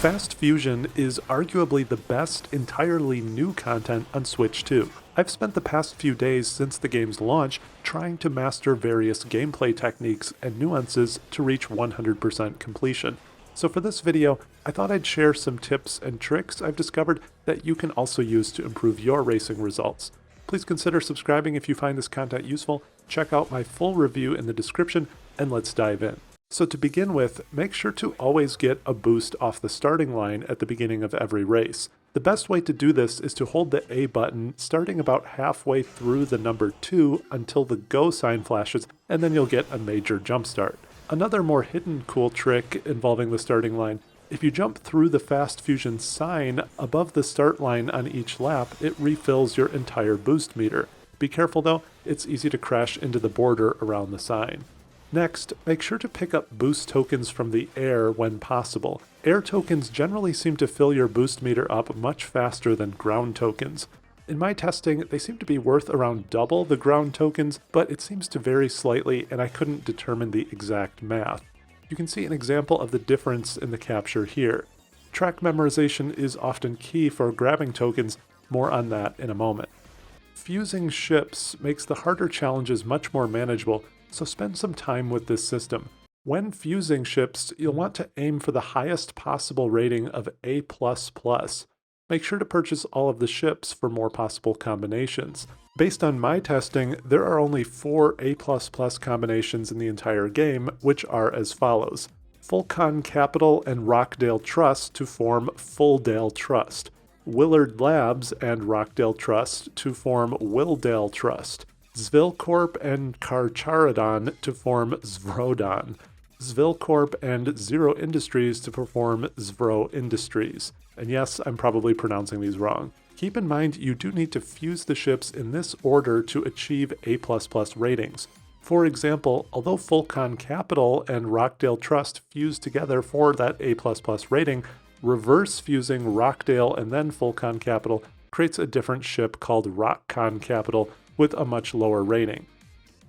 Fast Fusion is arguably the best entirely new content on Switch 2. I've spent the past few days since the game's launch trying to master various gameplay techniques and nuances to reach 100% completion. So for this video, I thought I'd share some tips and tricks I've discovered that you can also use to improve your racing results. Please consider subscribing if you find this content useful, check out my full review in the description, and let's dive in. So to begin with, make sure to always get a boost off the starting line at the beginning of every race. The best way to do this is to hold the A button starting about halfway through the number 2 until the go sign flashes, and then you'll get a major jump start. Another more hidden cool trick involving the starting line: if you jump through the Fast Fusion sign above the start line on each lap, it refills your entire boost meter. Be careful though, it's easy to crash into the border around the sign. Next, make sure to pick up boost tokens from the air when possible. Air tokens generally seem to fill your boost meter up much faster than ground tokens. In my testing, they seem to be worth around double the ground tokens, but it seems to vary slightly and I couldn't determine the exact math. You can see an example of the difference in the capture here. Track memorization is often key for grabbing tokens, more on that in a moment. Fusing ships makes the harder challenges much more manageable, so spend some time with this system. When fusing ships, you'll want to aim for the highest possible rating of A++. Make sure to purchase all of the ships for more possible combinations. Based on my testing, there are only 4 A++ combinations in the entire game, which are as follows: Fulcon Capital and Rockdale Trust to form Fulldale Trust, Willard Labs and Rockdale Trust to form Willdale Trust, Zvilcorp and Karcharodon to form Zvrodon, Zvilcorp and Zero Industries to perform Zvro Industries. And yes, I'm probably pronouncing these wrong. Keep in mind you do need to fuse the ships in this order to achieve A++ ratings. For example, although Fulcon Capital and Rockdale Trust fuse together for that A++ rating, reverse fusing Rockdale and then Fulcon Capital creates a different ship called Rockcon Capital with a much lower rating.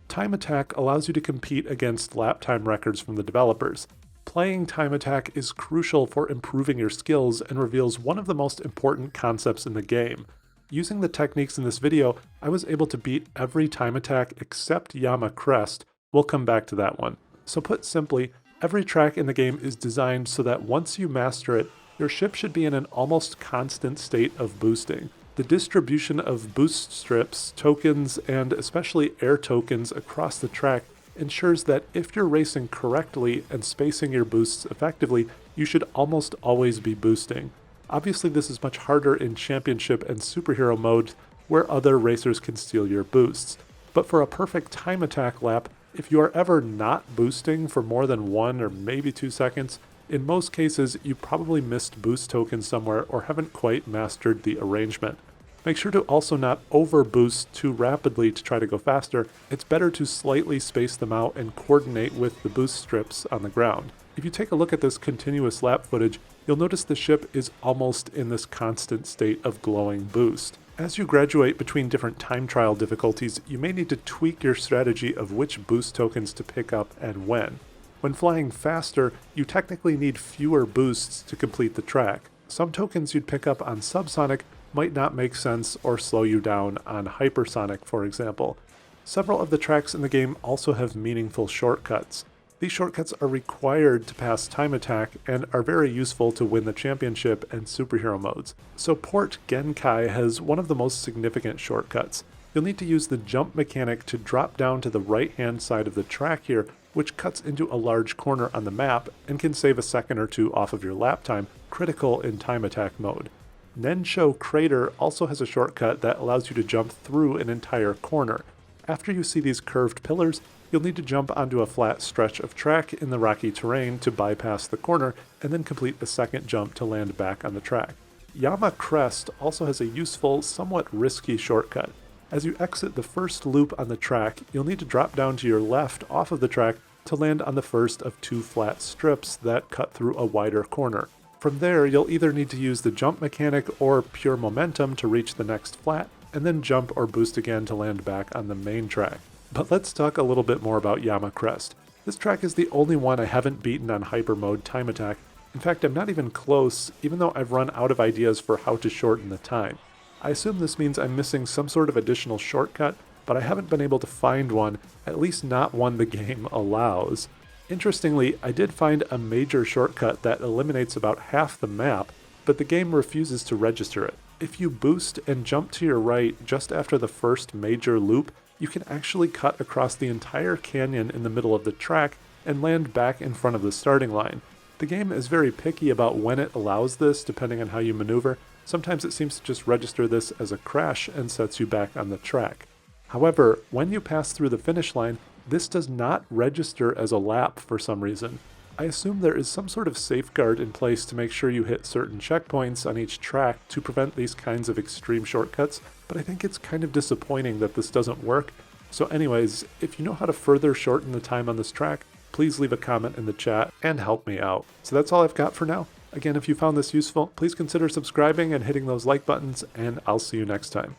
Time Attack allows you to compete against lap time records from the developers. Playing Time Attack is crucial for improving your skills and reveals one of the most important concepts in the game. Using the techniques in this video, I was able to beat every Time Attack except Yama Crest. We'll come back to that one. So put simply, every track in the game is designed so that once you master it, your ship should be in an almost constant state of boosting. The distribution of boost strips, tokens, and especially air tokens across the track ensures that if you're racing correctly and spacing your boosts effectively, you should almost always be boosting. Obviously this is much harder in championship and superhero mode where other racers can steal your boosts. But for a perfect Time Attack lap, if you are ever not boosting for more than 1 or maybe 2 seconds, in most cases you probably missed boost tokens somewhere or haven't quite mastered the arrangement. Make sure to also not over-boost too rapidly to try to go faster. It's better to slightly space them out and coordinate with the boost strips on the ground. If you take a look at this continuous lap footage, you'll notice the ship is almost in this constant state of glowing boost. As you graduate between different time trial difficulties, you may need to tweak your strategy of which boost tokens to pick up and when. When flying faster, you technically need fewer boosts to complete the track. Some tokens you'd pick up on subsonic might not make sense or slow you down on hypersonic, for example. Several of the tracks in the game also have meaningful shortcuts. These shortcuts are required to pass Time Attack and are very useful to win the championship and superhero modes. So Port Genkai has one of the most significant shortcuts. You'll need to use the jump mechanic to drop down to the right-hand side of the track here, which cuts into a large corner on the map and can save a second or two off of your lap time, critical in Time Attack mode. Nensho Crater also has a shortcut that allows you to jump through an entire corner. After you see these curved pillars, you'll need to jump onto a flat stretch of track in the rocky terrain to bypass the corner and then complete a second jump to land back on the track. Yama Crest also has a useful, somewhat risky shortcut. As you exit the first loop on the track, you'll need to drop down to your left off of the track to land on the first of 2 flat strips that cut through a wider corner. From there, you'll either need to use the jump mechanic or pure momentum to reach the next flat, and then jump or boost again to land back on the main track. But let's talk a little bit more about Yama Crest. This track is the only one I haven't beaten on Hyper Mode Time Attack, In fact, I'm not even close, even though I've run out of ideas for how to shorten the time. I assume this means I'm missing some sort of additional shortcut, but I haven't been able to find one, at least not one the game allows. Interestingly, I did find a major shortcut that eliminates about half the map, but the game refuses to register it. If you boost and jump to your right just after the first major loop, you can actually cut across the entire canyon in the middle of the track and land back in front of the starting line. The game is very picky about when it allows this, depending on how you maneuver. Sometimes it seems to just register this as a crash and sets you back on the track. However, when you pass through the finish line, this does not register as a lap for some reason. I assume there is some sort of safeguard in place to make sure you hit certain checkpoints on each track to prevent these kinds of extreme shortcuts, but I think it's kind of disappointing that this doesn't work. So anyways, if you know how to further shorten the time on this track, please leave a comment in the chat and help me out. So that's all I've got for now. Again, if you found this useful, please consider subscribing and hitting those like buttons, and I'll see you next time.